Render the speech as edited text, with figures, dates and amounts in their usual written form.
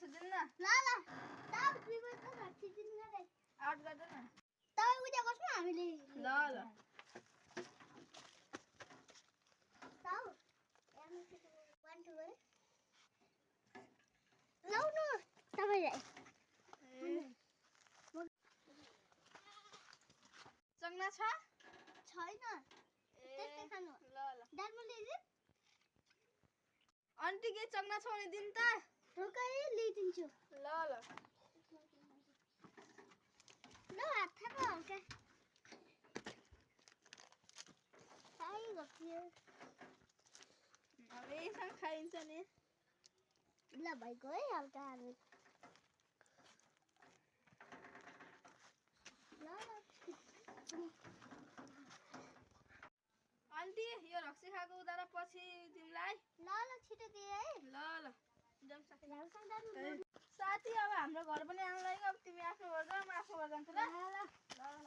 दिन्न ल ल ताउ दुई बजे राखी दिन्न रे आउट गर्दैन ताउ उता बस्नु हामीले ल ल ताउ वान टु गरे लौ न तपाईलाई चङ्ना छ छैन त्यस्तै खानु ल ल दालमा ल्याइदिनु आन्टी के चङ्ना छ भने दिन त रोकै ल्याइदिन्छु ल ल ल हात थाप हल्का खाइ गयो अब यहीसँग खाइन्छ नि ल भइगयो है हल्का हाल्नु ल आन्टी यो रक्सी खाएको उधारो पछि तिमीलाई ल ल छिटो दिए है ल ल साथी अब हाम्रो घर पनि आउनु लाग्यो अब तिमी आफ्नो घर जाऊ म आफ्नो घर जान्छु ल ल ल